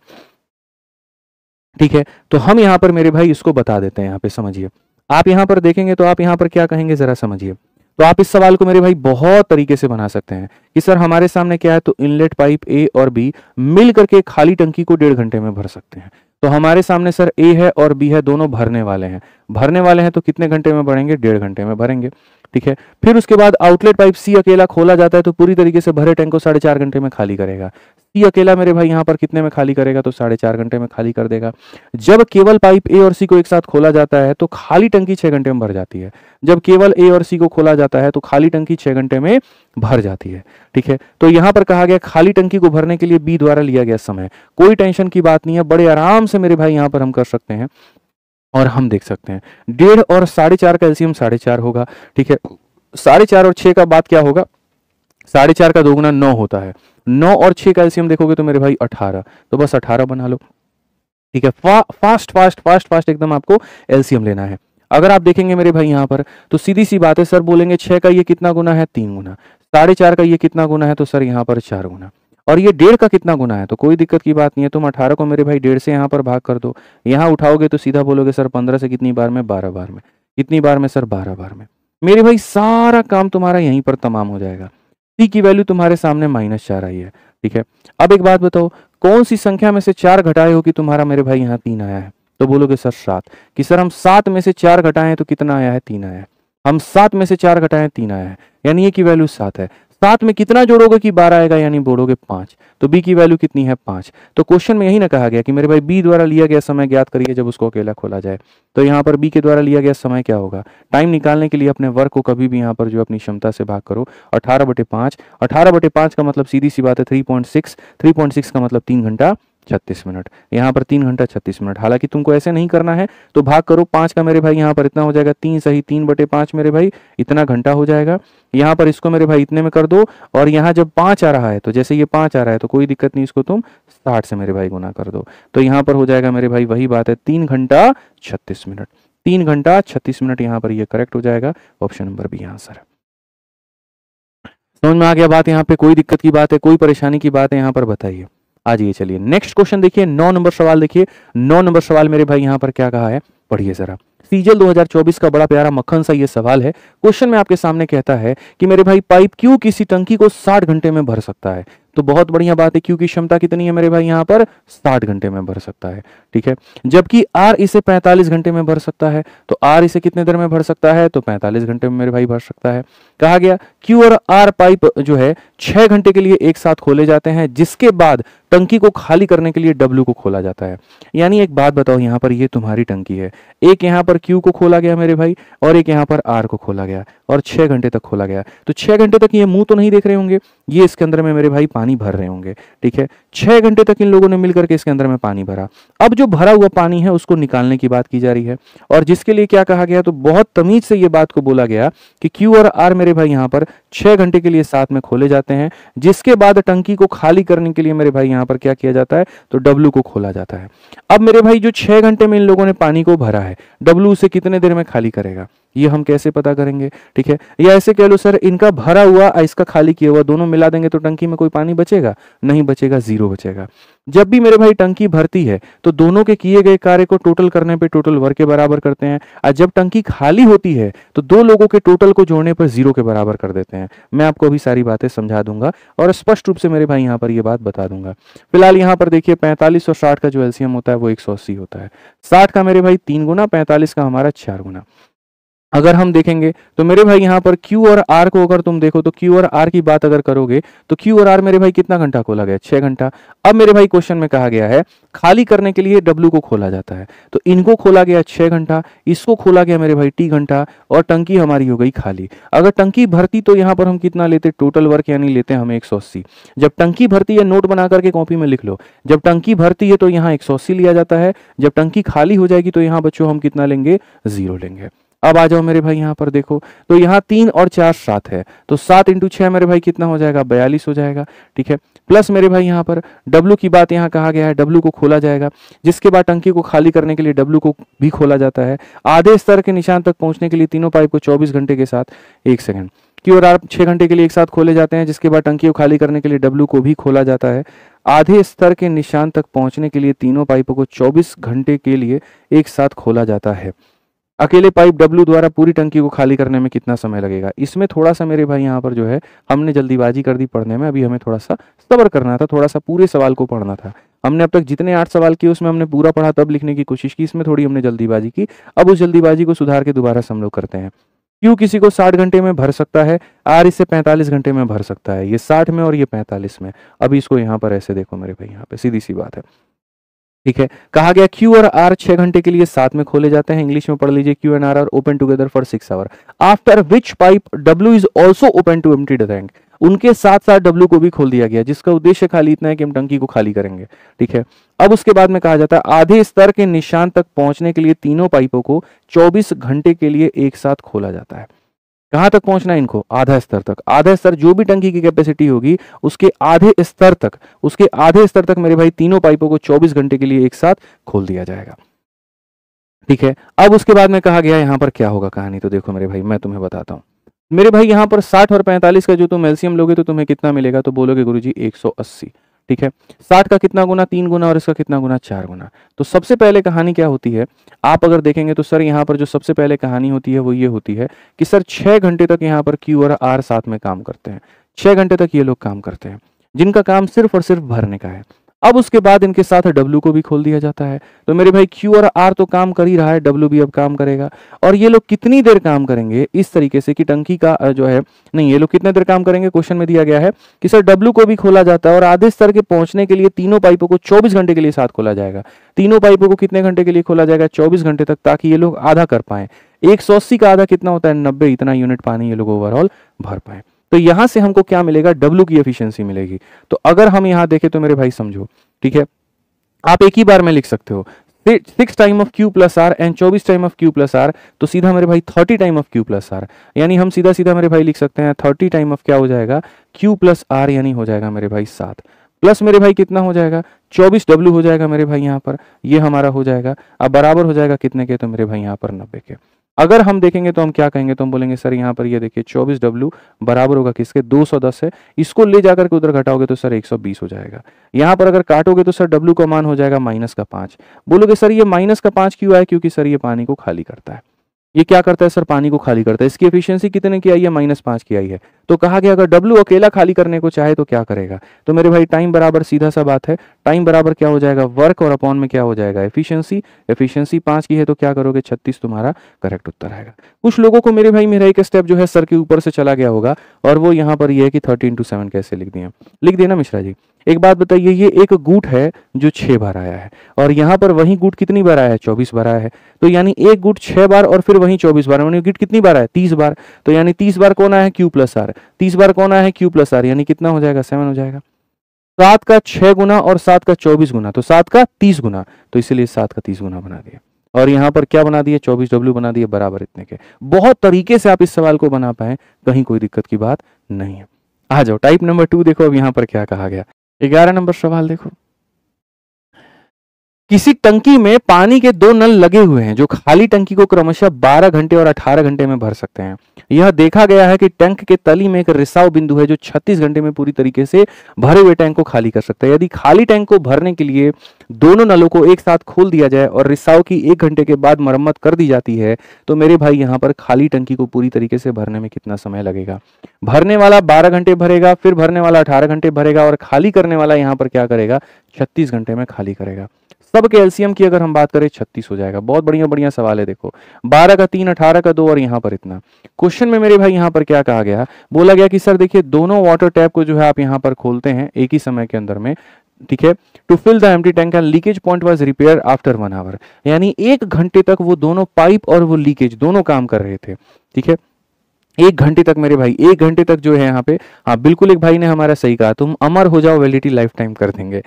ठीक है, तो हम यहाँ पर मेरे भाई इसको बता देते हैं, यहाँ पे समझिए। आप यहाँ पर देखेंगे तो आप यहाँ पर क्या कहेंगे जरा समझिए। तो आप इस सवाल को मेरे भाई बहुत तरीके से बना सकते हैं कि सर हमारे सामने क्या है, तो इनलेट पाइप ए और बी मिल करके खाली टंकी को 1.5 घंटे में भर सकते हैं। तो हमारे सामने सर ए है और बी है, दोनों भरने वाले हैं। भरने वाले हैं तो कितने घंटे में भरेंगे? 1.5 घंटे में भरेंगे। ठीक है, फिर उसके बाद आउटलेट पाइप सी अकेला खोला जाता है तो पूरी तरीके से भरे टैंक को 4.5 घंटे में खाली करेगा। सी अकेला मेरे भाई यहाँ पर कितने में खाली करेगा? तो 4.5 घंटे में खाली कर देगा। जब केवल पाइप ए और सी को एक साथ खोला जाता है तो खाली टंकी 6 घंटे में भर जाती है। जब केवल ए और सी को खोला जाता है तो खाली टंकी 6 घंटे में भर जाती है। ठीक है, तो यहाँ पर कहा गया खाली टंकी को भरने के लिए बी द्वारा लिया गया समय। कोई टेंशन की बात नहीं है, बड़े आराम से मेरे भाई यहाँ पर हम कर सकते हैं, और हम देख सकते हैं 1.5 और 4.5 का एलसीएम 4.5 होगा। ठीक है, 4.5 और 6 का बात क्या होगा? 4.5 का 2 गुना 9 होता है। 9 और 6 का एलसीएम देखोगे तो मेरे भाई 18, तो बस 18 बना लो। ठीक है, फास्ट फास्ट फास्ट फास्ट एकदम आपको एलसीएम लेना है। अगर आप देखेंगे मेरे भाई यहाँ पर तो सीधी सी बात है, सर बोलेंगे 6 का ये कितना गुना है? 3 गुना। 4.5 का ये कितना गुना है? तो सर यहाँ पर 4 गुना। और ये 1.5 का कितना गुना है? तो कोई दिक्कत की बात नहीं है, तुम 18 को मेरे भाई 1.5 से यहाँ पर भाग कर दो। यहाँ उठाओगे तो सीधा बोलोगे सर 15 से कितनी बार में? 12 बार में। कितनी बार में सर? 12 बार में। मेरे भाई सारा काम तुम्हारा यहीं पर तमाम हो जाएगा। सी की वैल्यू तुम्हारे सामने -4 आई है। ठीक है, अब एक बात बताओ, कौन सी संख्या में से 4 घटाए हो कि तुम्हारा मेरे भाई यहाँ 3 आया है? तो बोलोगे सर 7, कि सर हम 7 में से 4 घटाएं तो कितना आया है? 3 आया है। हम 7 में से 4 घटाएं 3 आया है, यानी ए की वैल्यू 7 है। 7 में कितना जोड़ोगे कि 12 आएगा? यानी बोलोगे 5, तो बी की वैल्यू कितनी है? 5। तो क्वेश्चन में यही ना कहा गया कि मेरे भाई बी द्वारा लिया गया समय ज्ञात करिए जब उसको अकेला खोला जाए। तो यहाँ पर बी के द्वारा लिया गया समय क्या होगा? टाइम निकालने के लिए अपने वर्क को कभी भी यहाँ पर जो अपनी क्षमता से भाग करो, 18/5। 18/5 का मतलब सीधी सी बात है 3.6, 3.6 का मतलब 3 घंटा 36 मिनट। यहाँ पर 3 घंटा 36 मिनट। हालांकि तुमको ऐसे नहीं करना है, तो भाग करो 5 का मेरे भाई यहाँ पर इतना हो जाएगा 3 सही 3/5 मेरे भाई इतना घंटा हो जाएगा। यहाँ पर इसको मेरे भाई इतने में कर दो, और यहाँ जब 5 आ रहा है तो जैसे ये 5 आ रहा है तो कोई दिक्कत नहीं, इसको तुम 60 से मेरे भाई गुना कर दो। तो यहाँ पर हो जाएगा मेरे भाई वही बात है 3 घंटा 36 मिनट। 3 घंटा 36 मिनट यहाँ पर ये करेक्ट हो जाएगा। ऑप्शन नंबर बी आंसर है। समझ में आ गया बात? यहाँ पे कोई दिक्कत की बात है, कोई परेशानी की बात है यहाँ पर बताइए। आ जाइए, चलिए नेक्स्ट क्वेश्चन देखिए, 9 नंबर सवाल देखिए। 9 नंबर सवाल मेरे भाई यहाँ पर क्या कहा है, पढ़िए जरा। सीजल 2024 का बड़ा प्यारा मक्खन सा ये सवाल है। क्वेश्चन में आपके सामने कहता है कि मेरे भाई पाइप क्यू किसी टंकी को 60 घंटे में भर सकता है। तो बहुत बढ़िया बात है, क्यू की क्षमता कितनी है मेरे भाई यहाँ पर? 60 घंटे में भर सकता है। ठीक है, जबकि आर इसे 45 घंटे में भर सकता है। तो आर इसे कितने देर में भर सकता है? तो 45 घंटे में मेरे भाई भर सकता है। कहा गया क्यू और आर पाइप जो है 6 घंटे के लिए एक साथ खोले जाते हैं, जिसके बाद टंकी को खाली करने के लिए डब्ल्यू को खोला जाता है। यानी एक बात बताओ, यहाँ पर ये तुम्हारी टंकी है, एक यहाँ पर क्यू को खोला गया मेरे भाई, और एक यहाँ पर आर को खोला गया, और 6 घंटे तक खोला गया। तो 6 घंटे तक ये मुंह तो नहीं देख रहे होंगे, ये इसके अंदर में मेरे भाई पानी भर रहे होंगे। ठीक है, 6 घंटे तक इन लोगों ने मिलकर के इसके अंदर में पानी भरा। अब जो भरा हुआ पानी है उसको निकालने की बात की जा रही है, और जिसके लिए क्या कहा गया, तो बहुत तमीज से ये बात को बोला गया कि क्यू और आर मेरे भाई यहाँ पर 6 घंटे के लिए साथ में खोले जाते हैं, जिसके बाद टंकी को खाली करने के लिए मेरे भाई यहाँ पर क्या किया जाता है, तो डब्ल्यू को खोला जाता है। अब मेरे भाई जो 6 घंटे में इन लोगों ने पानी को भरा है, डब्ल्यू उसे कितने देर में खाली करेगा, ये हम कैसे पता करेंगे? ठीक है, या ऐसे कह लो सर, इनका भरा हुआ और इसका खाली किया हुआ दोनों मिला देंगे तो टंकी में कोई पानी बचेगा? नहीं बचेगा, जीरो बचेगा। जब भी मेरे भाई टंकी भरती है तो दोनों के किए गए कार्य को टोटल करने पे टोटल वर्क के बराबर करते हैं, और जब टंकी खाली होती है तो दो लोगों के टोटल को जोड़ने पर जीरो के बराबर कर देते हैं। मैं आपको अभी सारी बातें समझा दूंगा और स्पष्ट रूप से मेरे भाई यहाँ पर ये बात बता दूंगा। फिलहाल यहाँ पर देखिए 45 और 60 का जो एलसीएम होता है वो 180 होता है। 60 का मेरे भाई 3 गुना, 45 का हमारा 4 गुना। अगर हम देखेंगे तो मेरे भाई यहाँ पर Q और R को अगर तुम देखो तो Q और R की बात अगर करोगे तो Q और R मेरे भाई कितना घंटा खोला गया? 6 घंटा। अब मेरे भाई क्वेश्चन में कहा गया है खाली करने के लिए W को खोला जाता है, तो इनको खोला गया 6 घंटा, इसको खोला गया मेरे भाई T घंटा, और टंकी हमारी हो गई खाली। अगर टंकी भरती तो यहाँ पर हम कितना लेते? टोटल वर्क यानी लेते हैं हम 180। जब टंकी भरती है, नोट बना करके कॉपी में लिख लो, जब टंकी भरती है तो यहाँ 180 लिया जाता है, जब टंकी खाली हो जाएगी तो यहाँ बच्चों हम कितना लेंगे? 0 लेंगे। अब आ जाओ मेरे भाई यहाँ पर देखो तो यहाँ 3 और 4 7 है, तो 7 इंटू 6 मेरे भाई कितना हो जाएगा? 42 हो जाएगा। ठीक है, प्लस मेरे भाई यहाँ पर W की बात यहाँ कहा गया है, W को खोला जाएगा, जिसके बाद टंकी को खाली करने के लिए W को भी खोला जाता है। आधे स्तर के निशान तक पहुंचने के लिए तीनों पाइप को 24 घंटे के साथ 1 सेकंड Q और R 6 घंटे के लिए एक साथ खोले जाते हैं, जिसके बाद टंकी को खाली करने के लिए W को भी खोला जाता है। आधे स्तर के निशान तक पहुंचने के लिए तीनों पाइपों को 24 घंटे के लिए एक साथ खोला जाता है। अकेले पाइप W द्वारा पूरी टंकी को खाली करने में कितना समय लगेगा? इसमें थोड़ा सा मेरे भाई यहाँ पर जो है हमने जल्दीबाजी कर दी पढ़ने में, अभी हमें थोड़ा सा सब्र करना था, थोड़ा सा पूरे सवाल को पढ़ना था। हमने अब तक जितने 8 सवाल किए उसमें हमने पूरा पढ़ा तब लिखने की कोशिश की, इसमें थोड़ी हमने जल्दीबाजी की। अब उस जल्दीबाजी को सुधार के दोबारा से हम लोग करते हैं। क्यों किसी को 60 घंटे में भर सकता है, आर इसे 45 घंटे में भर सकता है, ये 60 में और ये 45 में। अभी इसको यहाँ पर ऐसे देखो मेरे भाई, यहाँ पे सीधी सी बात है। ठीक है, कहा गया Q और R 6 घंटे के लिए साथ में खोले जाते हैं। इंग्लिश में पढ़ लीजिए, Q and R are open together for 6 hour after which pipe W is also open to empty the tank. उनके साथ साथ W को भी खोल दिया गया, जिसका उद्देश्य खाली इतना है कि हम टंकी को खाली करेंगे। ठीक है, अब उसके बाद में कहा जाता है आधे स्तर के निशान तक पहुंचने के लिए तीनों पाइपों को 24 घंटे के लिए एक साथ खोला जाता है। कहां तक पहुंचना है इनको? आधा स्तर तक। आधा स्तर जो भी टंकी की कैपेसिटी होगी उसके आधे स्तर तक, उसके आधे स्तर तक मेरे भाई तीनों पाइपों को 24 घंटे के लिए एक साथ खोल दिया जाएगा। ठीक है, अब उसके बाद में कहा गया यहां पर क्या होगा कहानी, तो देखो मेरे भाई मैं तुम्हें बताता हूं। मेरे भाई यहां पर 60 और 45 का जो तुम एलसीएम लोगे तो तुम्हें कितना मिलेगा? तो बोलोगे गुरुजी 180। ठीक है, 60 का कितना गुना? 3 गुना, और इसका कितना गुना? 4 गुना। तो सबसे पहले कहानी क्या होती है, आप अगर देखेंगे तो सर यहाँ पर जो सबसे पहले कहानी होती है वो ये होती है कि सर 6 घंटे तक यहाँ पर Q और R साथ में काम करते हैं। 6 घंटे तक ये लोग काम करते हैं, जिनका काम सिर्फ और सिर्फ भरने का है। अब उसके बाद इनके साथ W को भी खोल दिया जाता है। तो मेरे भाई Q और R तो काम कर ही रहा है, W भी अब काम करेगा। और ये लोग कितनी देर काम करेंगे इस तरीके से कि टंकी का जो है, नहीं, ये लोग कितने देर काम करेंगे, क्वेश्चन में दिया गया है कि सर W को भी खोला जाता है और आधे स्तर के पहुंचने के लिए तीनों पाइपों को 24 घंटे के लिए साथ खोला जाएगा। तीनों पाइपों को कितने घंटे के लिए खोला जाएगा, 24 घंटे तक, ताकि ये लोग आधा कर पाए। 180 का आधा कितना होता है, 90, इतना यूनिट पानी ये लोग ओवरऑल भर पाए। तो यहां से हमको क्या मिलेगा, W की एफिशिएंसी मिलेगी। तो अगर हम यहां देखें तो मेरे भाई समझो, ठीक है, आप एक ही बार में लिख सकते हो 6 time of Q plus R and 24 time of Q plus R, तो सीधा मेरे भाई 30 time of Q plus R, यानी हम सीधा सीधा मेरे भाई लिख सकते हैं 30 टाइम ऑफ क्या हो जाएगा, Q प्लस R, यानी हो जाएगा मेरे भाई 7, प्लस मेरे भाई कितना हो जाएगा, 24 W हो जाएगा मेरे भाई यहाँ पर, ये हमारा हो जाएगा। अब बराबर हो जाएगा कितने के, तो मेरे भाई यहाँ पर 90 के। अगर हम देखेंगे तो हम क्या कहेंगे, तो हम बोलेंगे सर यहाँ पर ये देखिए 24 W बराबर होगा किसके, 210 है, इसको ले जाकर के उधर घटाओगे तो सर 120 हो जाएगा। यहाँ पर अगर काटोगे तो सर W का मान हो जाएगा -5। बोलोगे सर ये -5 क्यों आया, क्योंकि सर ये पानी को खाली करता है। ये क्या करता है सर, पानी को खाली करता है। इसकी एफिशिएंसी कितने की आई है, -5 की आई है। तो कहा गया अगर W अकेला खाली करने को चाहे तो क्या करेगा, तो मेरे भाई टाइम बराबर सीधा सा बात है, टाइम बराबर क्या हो जाएगा, वर्क, और अपॉन में क्या हो जाएगा, एफिशिएंसी। एफिशिएंसी 5 की है तो क्या करोगे, 36 तुम्हारा करेक्ट उत्तर आएगा। कुछ लोगों को मेरे भाई मेरा एक स्टेप जो है सर के ऊपर से चला गया होगा, और वो यहाँ पर ये है कि 30 × 7 कैसे लिख दिए, लिख दिए ना मिश्रा जी। एक बात बताइए, ये एक गुट है जो 6 बार आया है, और यहाँ पर वही गुट कितनी बार आया है, 24 बार आया है। तो यानी एक गुट 6 बार और फिर वही 24 बार, यानी गुट कितनी बार आया, 30 बार। तो यानी 30 बार कौन आया है, Q प्लस R, 30 बार कौन आया है, Q प्लस R, यानी कितना हो जाएगा, 7 हो जाएगा। 7 का 6 गुना और 7 का 24 गुना, तो 7 का 30 गुना, तो इसलिए 7 का 30 गुना बना दिया। और यहाँ पर क्या बना दिए, 24 W बना दिए बराबर इतने के। बहुत तरीके से आप इस सवाल को बना पाए, कहीं कोई दिक्कत की बात नहीं है। आ जाओ टाइप नंबर 2 देखो, अब यहाँ पर क्या कहा गया। 11 नंबर सवाल देखो, किसी टंकी में पानी के 2 नल लगे हुए हैं जो खाली टंकी को क्रमशः 12 घंटे और 18 घंटे में भर सकते हैं। यह देखा गया है कि टैंक के तली में एक रिसाव बिंदु है जो 36 घंटे में पूरी तरीके से भरे हुए टैंक को खाली कर सकता है। यदि खाली टैंक को भरने के लिए दोनों नलों को एक साथ खोल दिया जाए और रिसाव की 1 घंटे के बाद मरम्मत कर दी जाती है, तो मेरे भाई यहाँ पर खाली टंकी को पूरी तरीके से भरने में कितना समय लगेगा। भरने वाला 12 घंटे भरेगा, फिर भरने वाला 18 घंटे भरेगा, और खाली करने वाला यहाँ पर क्या करेगा, 36 घंटे में खाली करेगा। सब के एलसीएम की अगर हम बात करें 36 हो जाएगा। बहुत बढ़िया बढ़िया सवाल है देखो, 12 का 3, 18 का 2 और यहाँ पर इतना। क्वेश्चन में मेरे भाई यहाँ पर क्या कहा गया, बोला गया कि सर देखिए दोनों वाटर टैप को जो है आप यहाँ पर खोलते हैं एक ही समय के अंदर में, ठीक है, to fill the empty tank and leakage point was repair after 1 hour, यानी 1 घंटे तक वो दोनों पाइप और वो लीकेज दोनों काम कर रहे थे, ठीक है। 1 घंटे तक मेरे भाई, 1 घंटे तक जो है यहाँ पे, हाँ बिल्कुल, एक भाई ने हमारा सही कहा, तुम अमर हो जाओ, वैलिडिटी लाइफ टाइम कर देंगे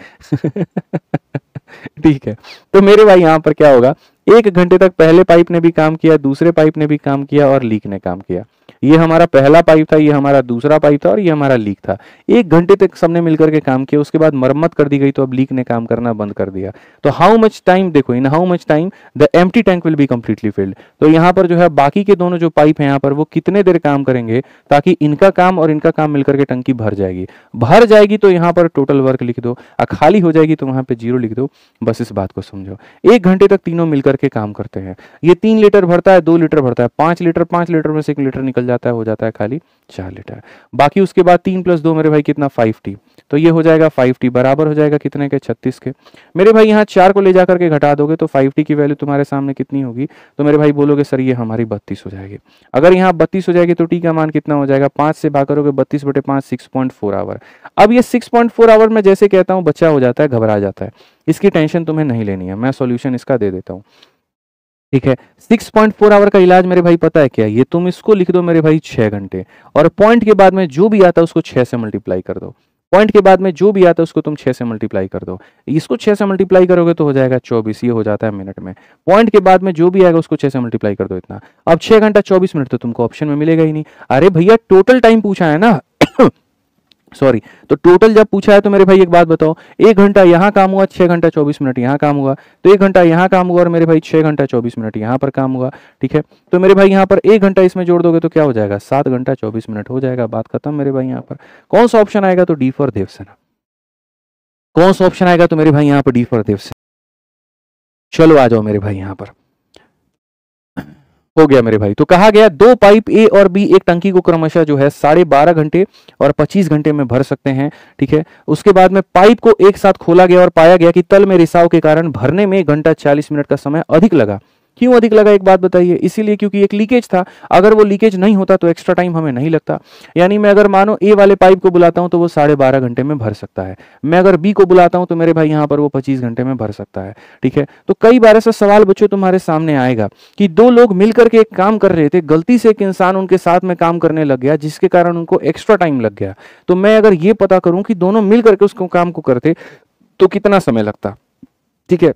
ठीक है। तो मेरे भाई यहाँ पर क्या होगा, 1 घंटे तक पहले पाइप ने भी काम किया, दूसरे पाइप ने भी काम किया, और लीक ने काम किया। ये हमारा पहला पाइप था, ये हमारा दूसरा पाइप था, और ये हमारा लीक था। 1 घंटे तक सबने मिलकर के काम किया, उसके बाद मरम्मत कर दी गई, तो अब लीक ने काम करना बंद कर दिया। तो हाउ मच टाइम, देखो in how much time the empty tank will be completely filled. तो यहाँ पर जो है बाकी के दोनों जो पाइप है यहाँ पर, वो कितने देर काम करेंगे ताकि इनका काम और इनका काम मिलकर के टंकी भर जाएगी। भर जाएगी तो यहाँ पर टोटल वर्क लिख दो, और खाली हो जाएगी तो वहां पे 0 लिख दो। बस इस बात को समझो, 1 घंटे तक तीनों मिलकर के काम करते हैं। ये 3 लीटर भरता है, 2 लीटर भरता है, 5 लीटर, 5 लीटर में से 1 लीटर निकल जाता है, हो जाता है खाली 4 लीटर। बाकी उसके बाद 3 + 2 मेरे भाई कितना, 5T। तो ये हो जाएगा 5T बराबर हो जाएगा कितने के, 36 के। मेरे भाई यहाँ 4 को ले जाकर के घटा दोगे तो 5T की वैल्यू तुम्हारे सामने कितनी होगी, तो मेरे भाई बोलोगे सर ये हमारी 32 हो जाएगी। अगर यहाँ 32 हो जाएगी तो T का मान कितना हो जाएगा, 5 से भाग करोगे 32/5, 6.4 आवर। अब ये 6.4 आवर में जैसे कहता हूँ बच्चा हो जाता है, घबरा जाता है, इसकी टेंशन तुम्हें नहीं लेनी है, मैं सॉल्यूशन इसका दे देता हूँ, ठीक है। 6.4 आवर का इलाज मेरे भाई पता है क्या, ये तुम इसको लिख दो मेरे भाई 6 घंटे, और पॉइंट के बाद में जो भी आता है उसको 6 से मल्टीप्लाई कर दो। पॉइंट के बाद में जो भी आता है उसको तुम 6 से मल्टीप्लाई कर दो। इसको 6 से मल्टीप्लाई करोगे तो हो जाएगा 24, ये हो जाता है मिनट में। पॉइंट के बाद में जो भी आएगा उसको 6 से मल्टीप्लाई कर दो इतना। अब 6 घंटा 24 मिनट तो तुमको ऑप्शन में मिलेगा ही नहीं। अरे भैया टोटल टाइम पूछा है ना सॉरी, तो टोटल जब पूछा है तो मेरे भाई एक बात बताओ, 1 घंटा यहाँ काम हुआ, 6 घंटा 24 मिनट यहाँ काम हुआ, तो 1 घंटा यहाँ काम हुआ, और मेरे भाई 6 घंटा 24 मिनट यहाँ पर काम हुआ, ठीक है। तो मेरे भाई यहाँ पर 1 घंटा इसमें जोड़ दोगे तो क्या हो जाएगा, 7 घंटा 24 मिनट हो जाएगा, बात खत्म मेरे भाई। यहाँ पर कौन सा ऑप्शन आएगा, तो डी फॉर देवसेना। कौन सा ऑप्शन आएगा, तो मेरे भाई यहाँ पर डी फॉर देवसेना। चलो आ जाओ मेरे भाई यहाँ पर, हो गया मेरे भाई। तो कहा गया दो पाइप ए और बी एक टंकी को क्रमशः जो है 12.5 घंटे और 25 घंटे में भर सकते हैं। ठीक है, उसके बाद में पाइप को एक साथ खोला गया और पाया गया कि तल में रिसाव के कारण भरने में 1 घंटा 40 मिनट का समय अधिक लगा। क्यों अधिक लगा, एक बात बताइए। इसीलिए क्योंकि एक लीकेज था। अगर वो लीकेज नहीं होता तो एक्स्ट्रा टाइम हमें नहीं लगता। यानी मैं अगर मानो ए वाले पाइप को बुलाता हूं तो वो 12.5 घंटे में भर सकता है। मैं अगर बी को बुलाता हूं तो मेरे भाई यहां पर वो 25 घंटे में भर सकता है। ठीक है, तो कई बार ऐसा सवाल बच्चों तुम्हारे सामने आएगा कि दो लोग मिलकर के एक काम कर रहे थे, गलती से एक इंसान उनके साथ में काम करने लग गया जिसके कारण उनको एक्स्ट्रा टाइम लग गया। तो मैं अगर ये पता करूं कि दोनों मिल करके उसको काम को करते तो कितना समय लगता। ठीक है,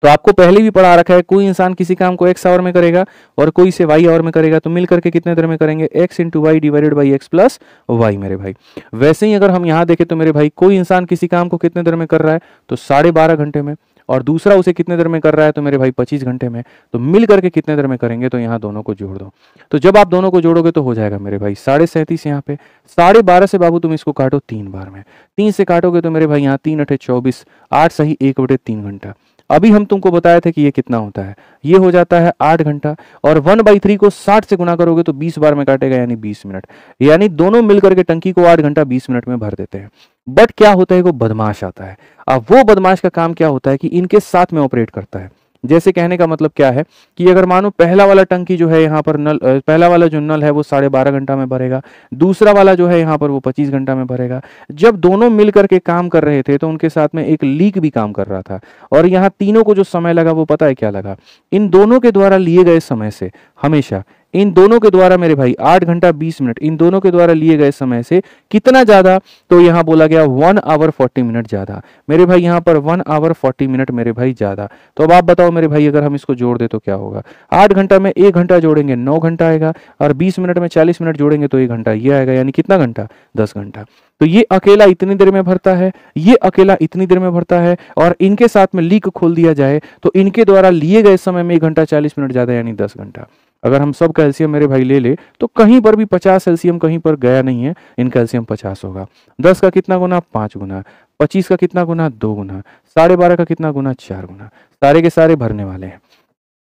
तो आपको पहले भी पढ़ा रखा है, कोई इंसान किसी काम को x आवर में करेगा और कोई से y आवर में करेगा तो मिल करके कितने देर में करेंगे, x into y divided by x plus y मेरे भाई। वैसे ही अगर हम यहाँ देखें तो मेरे भाई कोई इंसान किसी काम को कितने देर में कर रहा है तो 12.5 घंटे में, और दूसरा उसे कितने देर में कर रहा है तो मेरे भाई 25 घंटे में। तो मिल करके कितने देर में करेंगे, तो यहाँ दोनों को जोड़ दो। तो जब आप दोनों को जोड़ोगे तो हो जाएगा मेरे भाई 37.5 यहाँ पे। 12.5 से बाबू तुम इसको काटो 3 बार में, 3 से काटोगे तो मेरे भाई यहाँ 3 अठे 24, 8 सही 1/3 घंटा। अभी हम तुमको बताए थे कि ये कितना होता है, ये हो जाता है 8 घंटा। और 1/3 को 60 से गुना करोगे तो 20 बार में काटेगा यानी 20 मिनट। यानी दोनों मिलकर के टंकी को 8 घंटा 20 मिनट में भर देते हैं। बट क्या होता है, वो बदमाश आता है। अब वो बदमाश का काम क्या होता है कि इनके साथ में ऑपरेट करता है। जैसे कहने का मतलब क्या है कि अगर मानो पहला वाला टंकी जो है यहाँ पर नल, पहला वाला जो नल है वो 12.5 घंटा में भरेगा, दूसरा वाला जो है यहाँ पर वो 25 घंटा में भरेगा। जब दोनों मिल करके काम कर रहे थे तो उनके साथ में एक लीक भी काम कर रहा था, और यहाँ तीनों को जो समय लगा वो पता है क्या लगा, इन दोनों के द्वारा लिए गए समय से हमेशा इन दोनों के द्वारा मेरे भाई 8 घंटा 20 मिनट इन दोनों के द्वारा लिए गए समय से कितना ज्यादा, तो यहां बोला गया 1 आवर 40 मिनट ज्यादा मेरे भाई, यहां पर 1 आवर 40 मिनट मेरे भाई ज्यादा। तो अब आप बताओ मेरे भाई, अगर हम इसको जोड़ दे तो क्या होगा। 8 घंटा में 1 घंटा जोड़ेंगे 9 घंटा आएगा, और 20 मिनट में 40 मिनट जोड़ेंगे तो 1 घंटा ये आएगा, यानी कितना घंटा, 10 घंटा। तो ये अकेला इतनी देर में भरता है, ये अकेला इतनी देर में भरता है, और इनके साथ में लीक खोल दिया जाए तो इनके द्वारा लिए गए समय में 1 घंटा 40 मिनट ज्यादा यानी 10 घंटा। अगर हम सब कैल्शियम मेरे भाई ले ले तो कहीं पर भी 50 कैल्शियम कहीं पर गया नहीं है, इन कैल्शियम 50 होगा। 10 का कितना गुना, 5 गुना। 25 का कितना गुना, 2 गुना। 12.5 का कितना गुना, 4 गुना। सारे के सारे भरने वाले हैं।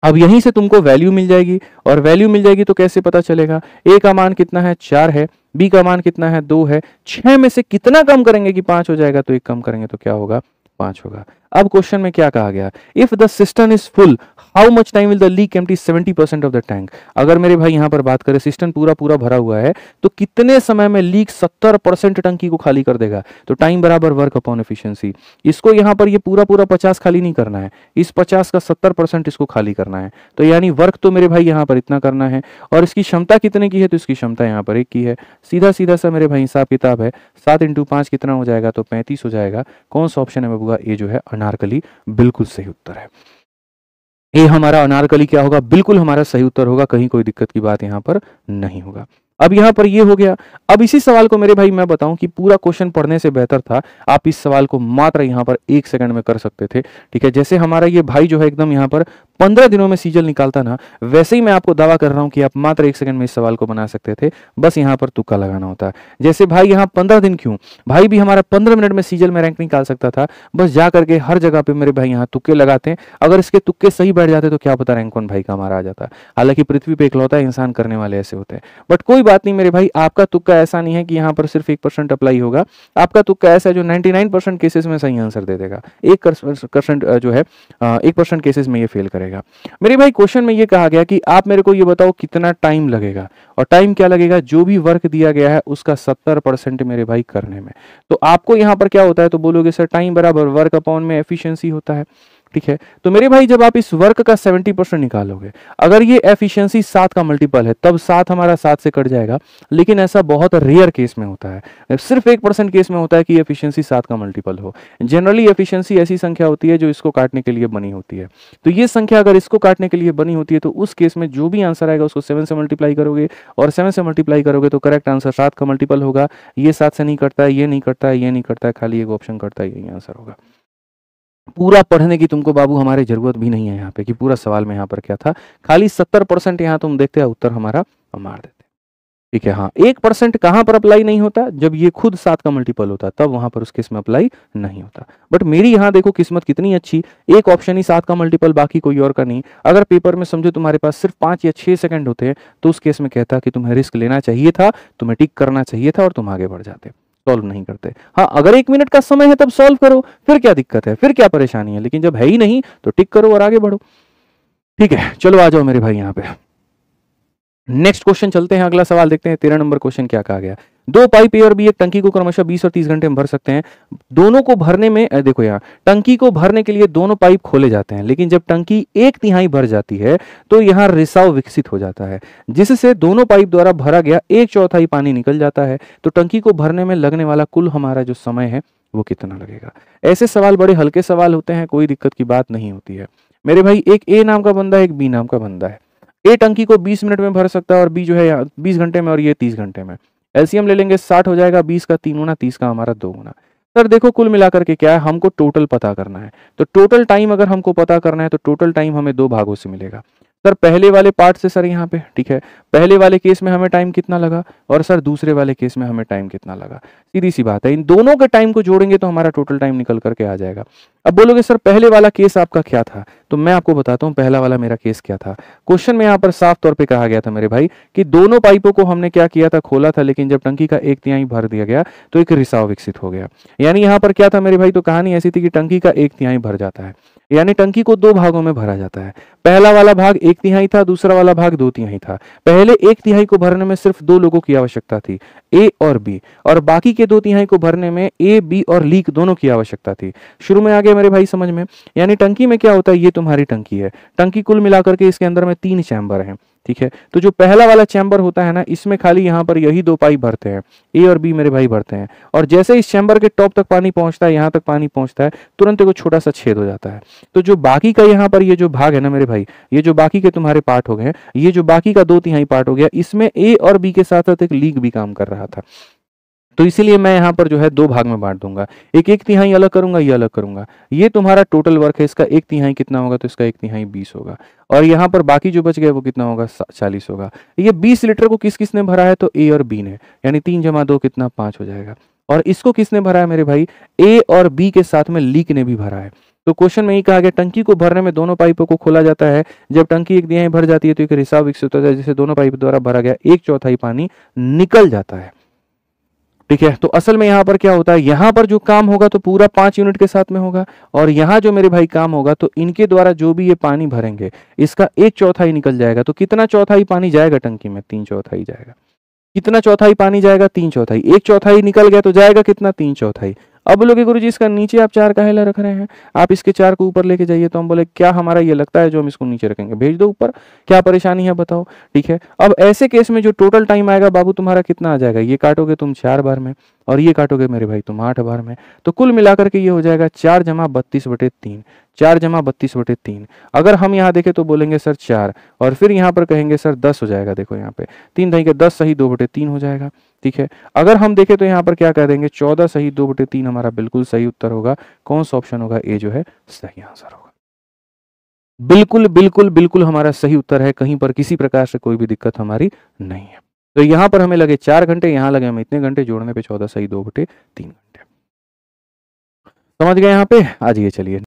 अब यहीं से तुमको वैल्यू मिल जाएगी, और वैल्यू मिल जाएगी तो कैसे पता चलेगा, ए का मान कितना है, 4 है, बी का मान कितना है, 2 है। 6 में से कितना कम करेंगे कि 5 हो जाएगा, तो 1 कम करेंगे तो क्या होगा, 5 होगा। अब क्वेश्चन में क्या कहा गया, if the system is full how much time will the leak empty 70% of the tank. अगर मेरे भाई यहां पर बात करें सिस्टम पूरा पूरा भरा हुआ है तो कितने समय में लीक 70% टंकी को खाली कर देगा, तो टाइम बराबर वर्क अपॉन एफिशिएंसी। इसको यहां पर ये पूरा पूरा 50 खाली नहीं करना है, इस 50 का 70% इसको खाली करना है। तो यानी वर्क तो मेरे भाई यहां पर इतना करना है, और इसकी क्षमता कितने की है, तो इसकी क्षमता यहां पर 1 की है। सीधा सीधा सा मेरे भाई हिसाब किताब है, 7 इंटू 5 कितना हो जाएगा, तो 35 हो जाएगा। कौन सा ऑप्शन है बबुआ, ये जो है अनारकली बिल्कुल सही उत्तर है। ये हमारा अनारकली क्या होगा, बिल्कुल हमारा सही उत्तर होगा, कहीं कोई दिक्कत की बात यहां पर नहीं होगा। अब यहां पर ये हो गया। अब इसी सवाल को मेरे भाई मैं बताऊं कि पूरा क्वेश्चन पढ़ने से बेहतर था आप इस सवाल को मात्र यहां पर 1 सेकंड में कर सकते थे। ठीक है, जैसे हमारा ये भाई जो है एकदम यहां पर 15 दिनों में सीजल निकालता ना, वैसे ही मैं आपको दावा कर रहा हूं कि आप मात्र 1 सेकंड में इस सवाल को बना सकते थे, बस यहां पर तुक्का लगाना होता है। जैसे भाई यहां 15 दिन क्यों, भाई भी हमारा 15 मिनट में सीजल में रैंक निकाल सकता था, बस जा करके हर जगह पे मेरे भाई यहां तुक्के लगाते हैं। अगर इसके तुक्के सही बैठ जाते तो क्या पता रैंक कौन भाई का हमारा आ जाता। हालांकि पृथ्वी पे इकलौता इंसान करने वाले ऐसे होते हैं, बट कोई बात नहीं मेरे भाई, आपका तुक्का ऐसा नहीं है कि यहाँ पर सिर्फ 1% अप्लाई होगा। आपका तुक्का ऐसा है जो 99% केसेस में सही आंसर दे देगा, 1% जो है 1% केसेस में ये फेल करेगा। मेरे भाई क्वेश्चन में ये कहा गया कि आप मेरे को ये बताओ कितना टाइम लगेगा, और टाइम क्या लगेगा, जो भी वर्क दिया गया है उसका 70% मेरे भाई करने में। तो आपको यहाँ पर क्या होता है, तो बोलोगे सर टाइम बराबर वर्क अपॉन में एफिशिएंसी होता है। ठीक है, तो मेरे भाई जब आप इस वर्क का 70% निकालोगे, अगर ये एफिशिएंसी 7 का मल्टीपल है तब 7 हमारा 7 से कट जाएगा, लेकिन ऐसा बहुत रेयर केस में होता है, सिर्फ 1% केस में होता है कि एफिशिएंसी 7 का मल्टीपल हो। जनरली एफिशिएंसी ऐसी संख्या होती है जो इसको काटने के लिए बनी होती है। तो ये संख्या अगर इसको काटने के लिए बनी होती है तो उस केस में जो भी आंसर आएगा उसको 7 से मल्टीप्लाई करोगे, और 7 से मल्टीप्लाई करोगे तो करेक्ट आंसर 7 का मल्टीपल होगा। ये 7 से नहीं कटता है, ये नहीं कटता है, ये नहीं कटता है, खाली एक ऑप्शन कटता है, यही आंसर होगा। पूरा पढ़ने की तुमको बाबू हमारी जरूरत भी नहीं है यहाँ पे कि पूरा सवाल में यहाँ पर क्या था, खाली 70% यहाँ तुम देखते हैं उत्तर हमारा मार देते। ठीक है, हाँ 1% कहाँ पर अप्लाई नहीं होता, जब ये खुद 7 का मल्टीपल होता तब वहां पर उस केस में अप्लाई नहीं होता। बट मेरी यहाँ देखो किस्मत कितनी अच्छी, एक ऑप्शन ही 7 का मल्टीपल, बाकी कोई और का नहीं। अगर पेपर में समझो तुम्हारे पास सिर्फ 5 या 6 सेकंड होते हैं तो उस केस में कहता कि तुम्हें रिस्क लेना चाहिए था, तुम्हें टिक करना चाहिए था और तुम आगे बढ़ जाते, सॉल्व नहीं करते। हाँ अगर 1 मिनट का समय है तब सॉल्व करो, फिर क्या दिक्कत है, फिर क्या परेशानी है, लेकिन जब है ही नहीं तो टिक करो और आगे बढ़ो। ठीक है, चलो आ जाओ मेरे भाई यहाँ पे नेक्स्ट क्वेश्चन चलते हैं, अगला सवाल देखते हैं। 13 नंबर क्वेश्चन क्या कहा गया, दो पाइप ए और बी एक टंकी को क्रमशः 20 और 30 घंटे में भर सकते हैं। दोनों को भरने में देखो यहाँ टंकी को भरने के लिए दोनों पाइप खोले जाते हैं, लेकिन जब टंकी 1/3 भर जाती है तो यहाँ रिसाव विकसित हो जाता है, जिससे दोनों पाइप द्वारा भरा गया 1/4 पानी निकल जाता है। तो टंकी को भरने में लगने वाला कुल हमारा जो समय है वो कितना लगेगा। ऐसे सवाल बड़े हल्के सवाल होते हैं, कोई दिक्कत की बात नहीं होती है मेरे भाई। एक ए नाम का बंदा है, एक बी नाम का बंदा है। ए टंकी को 20 मिनट में भर सकता है और बी जो है 20 घंटे में और ये 30 घंटे में। एलसीएम ले लेंगे 60 हो जाएगा, 20 का 3 गुना, 30 का हमारा 2 गुना। सर देखो कुल मिलाकर के क्या है, हमको टोटल पता करना है। तो टोटल टाइम अगर हमको पता करना है तो टोटल टाइम हमें 2 भागों से मिलेगा। सर पहले वाले पार्ट से सर यहाँ पे ठीक है, पहले वाले केस में हमें टाइम कितना लगा और सर दूसरे वाले केस में हमें टाइम कितना लगा। सीधी सी बात है, इन दोनों के टाइम को जोड़ेंगे तो हमारा टोटल टाइम निकल करके आ जाएगा। अब बोलोगे सर पहले वाला केस आपका क्या था, तो मैं आपको बताता हूँ पहला वाला मेरा केस क्या था। क्वेश्चन में यहाँ पर साफ तौर पे कहा गया था मेरे भाई कि दोनों पाइपों को हमने क्या किया था, खोला था, लेकिन जब टंकी का 1/3 भर दिया गया तो एक रिसाव विकसित हो गया। यानी यहाँ पर क्या था मेरे भाई, तो कहानी ऐसी थी कि टंकी का 1/3 भर जाता है, यानी टंकी को 2 भागों में भरा जाता है। पहला वाला भाग 1/3 था, दूसरा वाला भाग 2/3 था। पहले 1/3 को भरने में सिर्फ 2 लोगों की आवश्यकता थी, ए और बी, और बाकी के 2/3 को भरने में ए बी और लीक दोनों की आवश्यकता थी। शुरू में आ गया मेरे भाई समझ में। यानी टंकी में क्या होता है, ये तुम्हारी टंकी है, टंकी कुल मिलाकर के इसके अंदर में 3 चैम्बर हैं, ठीक है। तो जो पहला वाला चैम्बर होता है ना, इसमें खाली यहाँ पर यही 2 पाइप भरते हैं, ए और बी मेरे भाई भरते हैं, और जैसे इस चैम्बर के टॉप तक पानी पहुंचता है, यहाँ तक पानी पहुंचता है, तुरंत एक छोटा सा छेद हो जाता है। तो जो बाकी का यहाँ पर ये जो भाग है ना मेरे भाई, ये जो बाकी के तुम्हारे पार्ट हो गए, ये जो बाकी का 2/3 पार्ट हो गया, इसमें ए और बी के साथ साथ एक लीक भी काम कर रहा था। तो इसीलिए मैं यहाँ पर जो है 2 भाग में बांट दूंगा, एक 1/3 अलग करूंगा, ये अलग करूंगा। ये तुम्हारा टोटल वर्क है, इसका 1/3 कितना होगा, तो इसका 1/3 20 होगा, और यहाँ पर बाकी जो बच गया वो कितना होगा, 40 होगा। ये 20 लीटर को किस किसने भरा है, तो ए और बी ने, यानी 3 × 2 कितना, 5 हो जाएगा। और इसको किसने भरा है मेरे भाई, ए और बी के साथ में लीक ने भी भरा है। तो क्वेश्चन में ही कहा गया टंकी को भरने में दोनों पाइपों को खोला जाता है, जब टंकी 1/3 भर जाती है तो एक रिसाव विकसित होता है, जिससे दोनों पाइप द्वारा भरा गया 1/4 पानी निकल जाता है, ठीक है। तो असल में यहाँ पर क्या होता है, यहाँ पर जो काम होगा तो पूरा 5 यूनिट के साथ में होगा, और यहाँ जो मेरे भाई काम होगा तो इनके द्वारा जो भी ये पानी भरेंगे इसका 1/4 निकल जाएगा। तो कितना चौथाई पानी जाएगा टंकी में, 3/4 जाएगा। कितना चौथाई पानी जाएगा, 3/4। 1/4 निकल गया तो जाएगा कितना, 3/4। अब बोलोगे गुरुजी इसका नीचे आप 4 काहे ला रख रहे हैं, आप इसके 4 को ऊपर लेके जाइए। तो हम बोले क्या हमारा ये लगता है जो हम इसको नीचे रखेंगे, भेज दो ऊपर, क्या परेशानी है बताओ, ठीक है। अब ऐसे केस में जो टोटल टाइम आएगा बाबू तुम्हारा कितना आ जाएगा, ये काटोगे तुम 4 बार में और ये काटोगे मेरे भाई तुम 8 बार में, तो कुल मिलाकर के ये हो जाएगा 4 × 32/3, 4 × 32/3। अगर हम यहाँ देखें तो बोलेंगे सर 4, और फिर यहाँ पर कहेंगे सर 10 हो जाएगा। देखो यहाँ पे 3 × 10 सही 2/3 हो जाएगा, ठीक है। अगर हम देखें तो यहाँ पर क्या कह देंगे, 14 सही 2/3 हमारा बिल्कुल सही उत्तर होगा। कौन सा ऑप्शन होगा, ए जो है सही आंसर होगा। बिल्कुल बिल्कुल बिल्कुल हमारा सही उत्तर है, कहीं पर किसी प्रकार से कोई भी दिक्कत हमारी नहीं है। तो यहाँ पर हमें लगे 4 घंटे, यहाँ लगे हमें इतने घंटे, जोड़ने पे 14 सही 2/3 घंटे। समझ गए यहाँ पे, आ जाइए चलिए।